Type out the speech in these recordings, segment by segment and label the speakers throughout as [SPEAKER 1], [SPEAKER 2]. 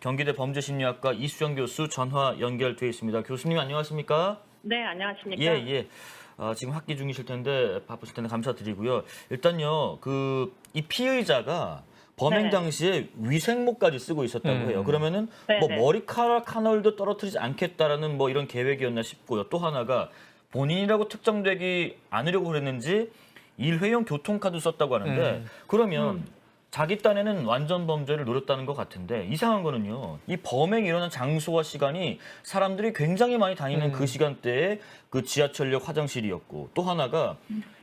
[SPEAKER 1] 경기대 범죄심리학과 이수정 교수 전화 연결돼 있습니다. 교수님 안녕하십니까?
[SPEAKER 2] 네, 안녕하십니까?
[SPEAKER 1] 예, 예. 지금 학기 중이실 텐데 바쁘실 텐데 감사드리고요. 일단요, 이 피의자가 범행
[SPEAKER 2] 네.
[SPEAKER 1] 당시에 위생모까지 쓰고 있었다고 해요. 그러면은 뭐
[SPEAKER 2] 네네.
[SPEAKER 1] 머리카락 하나도 떨어뜨리지 않겠다라는 뭐 이런 계획이었나 싶고요. 또 하나가 본인이라고 특정되기 않으려고 그랬는지 일회용 교통카드 썼다고 하는데 그러면 자기 딴에는 완전 범죄를 노렸다는 것 같은데 이상한 거는요. 이 범행이 일어난 장소와 시간이 사람들이 굉장히 많이 다니는 그 시간대에 그 지하철역 화장실이었고 또 하나가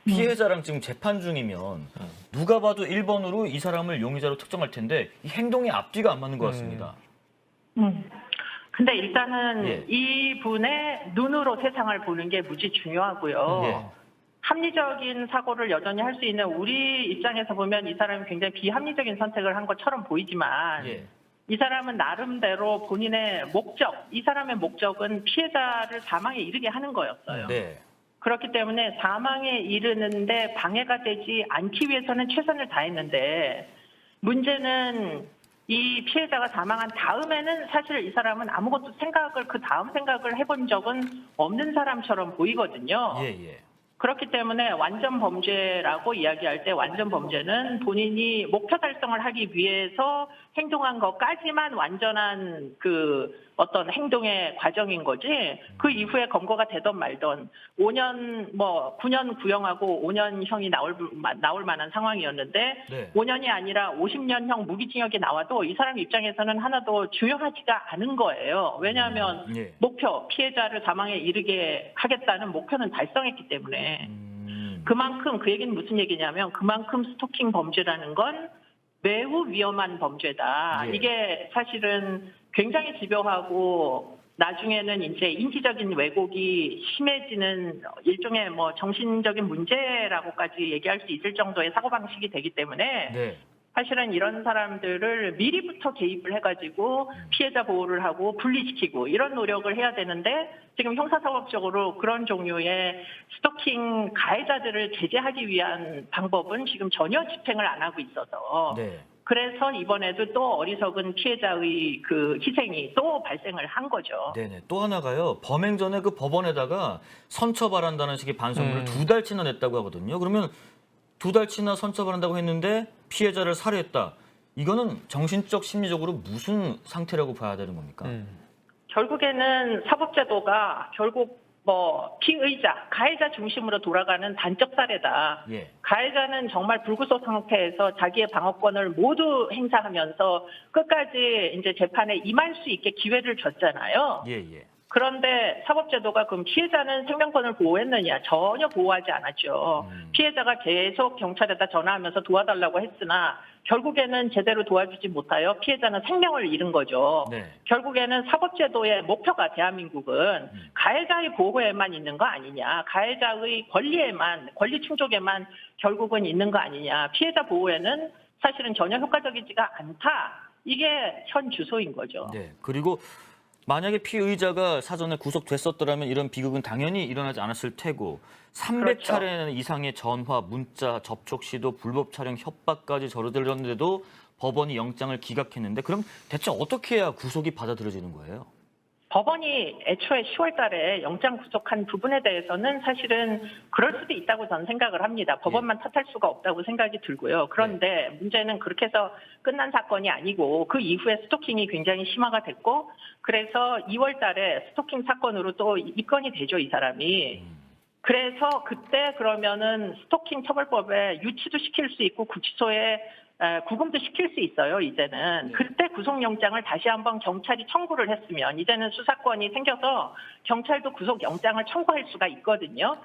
[SPEAKER 1] 피해자랑 지금 재판 중이면 누가 봐도 1번으로 이 사람을 용의자로 특정할 텐데 이 행동이 앞뒤가 안 맞는 것 같습니다.
[SPEAKER 2] 근데 일단은
[SPEAKER 1] 예.
[SPEAKER 2] 이분의 눈으로 세상을 보는 게 무지 중요하고요.
[SPEAKER 1] 예.
[SPEAKER 2] 합리적인 사고를 여전히 할 수 있는 우리 입장에서 보면 이 사람이 굉장히 비합리적인 선택을 한 것처럼 보이지만
[SPEAKER 1] 예.
[SPEAKER 2] 이 사람은 나름대로 본인의 목적, 이 사람의 목적은 피해자를 사망에 이르게 하는 거였어요.
[SPEAKER 1] 네.
[SPEAKER 2] 그렇기 때문에 사망에 이르는데 방해가 되지 않기 위해서는 최선을 다했는데 문제는 이 피해자가 사망한 다음에는 사실 이 사람은 아무것도 그 다음 생각을 해본 적은 없는 사람처럼 보이거든요.
[SPEAKER 1] 예, 예.
[SPEAKER 2] 그렇기 때문에 완전 범죄라고 이야기할 때 완전 범죄는 본인이 목표 달성을 하기 위해서 행동한 것까지만 완전한 어떤 행동의 과정인 거지 그 이후에 검거가 되던 말던 9년 구형하고 5년형이 나올 만한 상황이었는데
[SPEAKER 1] 네.
[SPEAKER 2] 5년이 아니라 50년형 무기징역이 나와도 이 사람 입장에서는 하나도 중요하지가 않은 거예요. 왜냐하면
[SPEAKER 1] 예.
[SPEAKER 2] 목표, 피해자를 사망에 이르게 하겠다는 목표는 달성했기 때문에 그만큼 그 얘기는 무슨 얘기냐면 그만큼 스토킹 범죄라는 건 매우 위험한 범죄다.
[SPEAKER 1] 예.
[SPEAKER 2] 이게 사실은 굉장히 집요하고 나중에는 이제 인지적인 왜곡이 심해지는 일종의 뭐 정신적인 문제라고까지 얘기할 수 있을 정도의 사고방식이 되기 때문에
[SPEAKER 1] 네.
[SPEAKER 2] 사실은 이런 사람들을 미리부터 개입을 해가지고 피해자 보호를 하고 분리시키고 이런 노력을 해야 되는데 지금 형사사법적으로 그런 종류의 스토킹 가해자들을 제재하기 위한 방법은 지금 전혀 집행을 안 하고 있어서
[SPEAKER 1] 네.
[SPEAKER 2] 그래서 이번에도 또 어리석은 피해자의 그 희생이 또 발생을 한 거죠.
[SPEAKER 1] 네네. 또 하나가요. 범행 전에 그 법원에다가 선처발한다는 식의 반성문을 2달치나 냈다고 하거든요. 그러면 2달치나 선처발한다고 했는데 피해자를 살해했다. 이거는 정신적, 심리적으로 무슨 상태라고 봐야 되는 겁니까?
[SPEAKER 2] 결국에는 사법제도가 결국 피의자, 가해자 중심으로 돌아가는 단적 사례다.
[SPEAKER 1] 예.
[SPEAKER 2] 가해자는 정말 불구속 상태에서 자기의 방어권을 모두 행사하면서 끝까지 이제 재판에 임할 수 있게 기회를 줬잖아요.
[SPEAKER 1] 예, 예.
[SPEAKER 2] 그런데 사법제도가 그럼 피해자는 생명권을 보호했느냐? 전혀 보호하지 않았죠. 피해자가 계속 경찰에다 전화하면서 도와달라고 했으나 결국에는 제대로 도와주지 못하여 피해자는 생명을 잃은 거죠.
[SPEAKER 1] 네.
[SPEAKER 2] 결국에는 사법제도의 목표가 대한민국은 가해자의 보호에만 있는 거 아니냐. 가해자의 권리 충족에만 결국은 있는 거 아니냐. 피해자 보호에는 사실은 전혀 효과적이지가 않다. 이게 현 주소인 거죠.
[SPEAKER 1] 네. 그리고 만약에 피의자가 사전에 구속됐었더라면 이런 비극은 당연히 일어나지 않았을 테고 300차례
[SPEAKER 2] 그렇죠.
[SPEAKER 1] 이상의 전화, 문자, 접촉 시도, 불법 촬영, 협박까지 저지르는데도 법원이 영장을 기각했는데 그럼 대체 어떻게 해야 구속이 받아들여지는 거예요?
[SPEAKER 2] 법원이 애초에 10월 달에 영장 구속한 부분에 대해서는 사실은 그럴 수도 있다고 저는 생각을 합니다. 법원만 탓할 수가 없다고 생각이 들고요. 그런데 문제는 그렇게 해서 끝난 사건이 아니고 그 이후에 스토킹이 굉장히 심화가 됐고 그래서 2월 달에 스토킹 사건으로 또 입건이 되죠, 이 사람이. 그래서 그때 그러면은 스토킹 처벌법에 유치도 시킬 수 있고 구치소에 구금도 시킬 수 있어요, 이제는. 그때 구속영장을 다시 한번 경찰이 청구를 했으면 이제는 수사권이 생겨서 경찰도 구속영장을 청구할 수가 있거든요.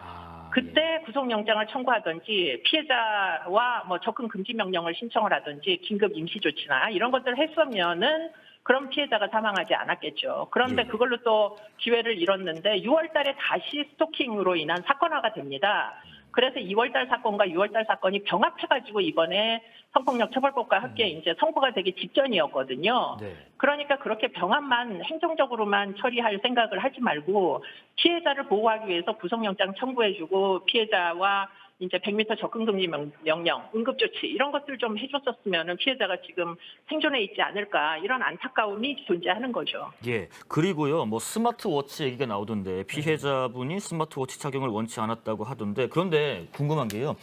[SPEAKER 2] 그때 구속영장을 청구하든지 피해자와 접근 금지 명령을 신청을 하든지 긴급 임시조치나 이런 것들을 했으면은 그럼 피해자가 사망하지 않았겠죠. 그런데 그걸로 또 기회를 잃었는데 6월 달에 다시 스토킹으로 인한 사건화가 됩니다. 그래서 2월달 사건과 6월달 사건이 병합해가지고 이번에 성폭력 처벌법과 함께 이제 선고가 되기 직전이었거든요.
[SPEAKER 1] 네.
[SPEAKER 2] 그러니까 그렇게 병합만 행정적으로만 처리할 생각을 하지 말고 피해자를 보호하기 위해서 구속영장 청구해주고 피해자와 이제 100m 접근금지 명령, 응급조치 이런 것들 좀 해줬었으면 피해자가 지금 생존해 있지 않을까 이런 안타까움이 존재하는 거죠.
[SPEAKER 1] 예. 그리고요, 뭐 스마트워치 얘기가 나오던데 피해자분이 스마트워치 착용을 원치 않았다고 하던데 그런데 궁금한 게요.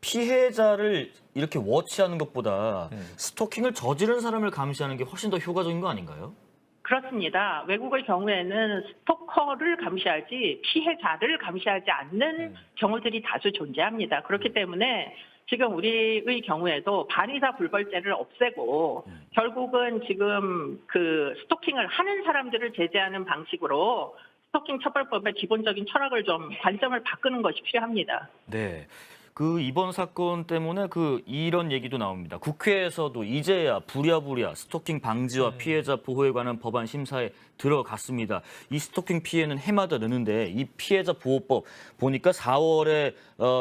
[SPEAKER 1] 피해자를 이렇게 워치하는 것보다 스토킹을 저지른 사람을 감시하는 게 훨씬 더 효과적인 거 아닌가요?
[SPEAKER 2] 그렇습니다. 외국의 경우에는 스토커를 감시하지 피해자를 감시하지 않는 경우들이 다수 존재합니다. 그렇기 때문에 지금 우리의 경우에도 반의사 불벌죄를 없애고 결국은 지금 그 스토킹을 하는 사람들을 제재하는 방식으로 스토킹 처벌법의 기본적인 철학을 좀 관점을 바꾸는 것이 필요합니다.
[SPEAKER 1] 네. 그 이번 사건 때문에 이런 얘기도 나옵니다. 국회에서도 이제야 부랴부랴 스토킹 방지와 피해자 보호에 관한 법안 심사에 들어갔습니다. 이 스토킹 피해는 해마다 느는데 이 피해자 보호법 보니까 4월에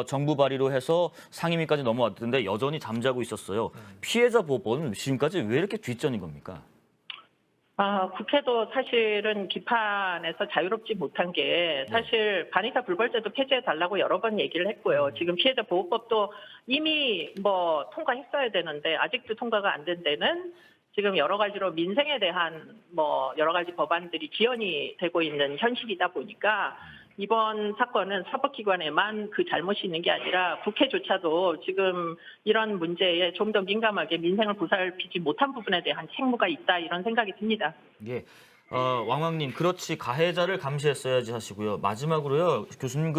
[SPEAKER 1] 정부 발의로 해서 상임위까지 넘어왔던데 여전히 잠자고 있었어요. 피해자 보호법은 지금까지 왜 이렇게 뒷전인 겁니까?
[SPEAKER 2] 국회도 사실은 비판에서 자유롭지 못한 게 사실 반의사 불벌죄도 폐지해달라고 여러 번 얘기를 했고요. 지금 피해자 보호법도 이미 뭐 통과했어야 되는데 아직도 통과가 안 된 데는 지금 여러 가지로 민생에 대한 뭐 여러 가지 법안들이 지연이 되고 있는 현실이다 보니까 이번 사건은 사법기관에만 그 잘못이 있는 게 아니라 국회조차도 지금 이런 문제에 좀 더 민감하게 민생을 보살피지 못한 부분에 대한 책무가 있다 이런 생각이 듭니다.
[SPEAKER 1] 예. 왕왕님, 그렇지 가해자를 감시했어야지 하시고요. 마지막으로요, 교수님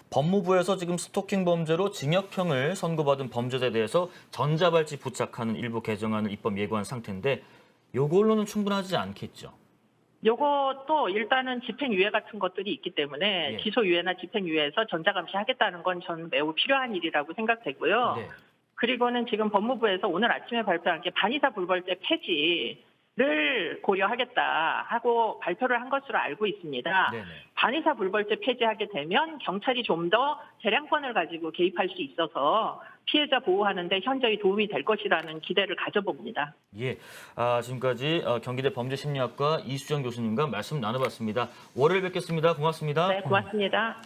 [SPEAKER 1] 법무부에서 지금 스토킹 범죄로 징역형을 선고받은 범죄자에 대해서 전자발찌 부착하는 일부 개정안을 입법 예고한 상태인데 요걸로는 충분하지 않겠죠?
[SPEAKER 2] 요것도 일단은 집행유예 같은 것들이 있기 때문에 기소유예나 집행유예에서 전자감시하겠다는 건 저는 매우 필요한 일이라고 생각되고요.
[SPEAKER 1] 네.
[SPEAKER 2] 그리고는 지금 법무부에서 오늘 아침에 발표한 게 반의사 불벌죄 폐지를 고려하겠다 하고 발표를 한 것으로 알고 있습니다.
[SPEAKER 1] 네네.
[SPEAKER 2] 반의사 불벌죄 폐지하게 되면 경찰이 좀 더 재량권을 가지고 개입할 수 있어서 피해자 보호하는 데 현저히 도움이 될 것이라는 기대를 가져봅니다.
[SPEAKER 1] 예, 지금까지 경기대 범죄심리학과 이수정 교수님과 말씀 나눠봤습니다. 월요일 뵙겠습니다. 고맙습니다.
[SPEAKER 2] 네, 고맙습니다.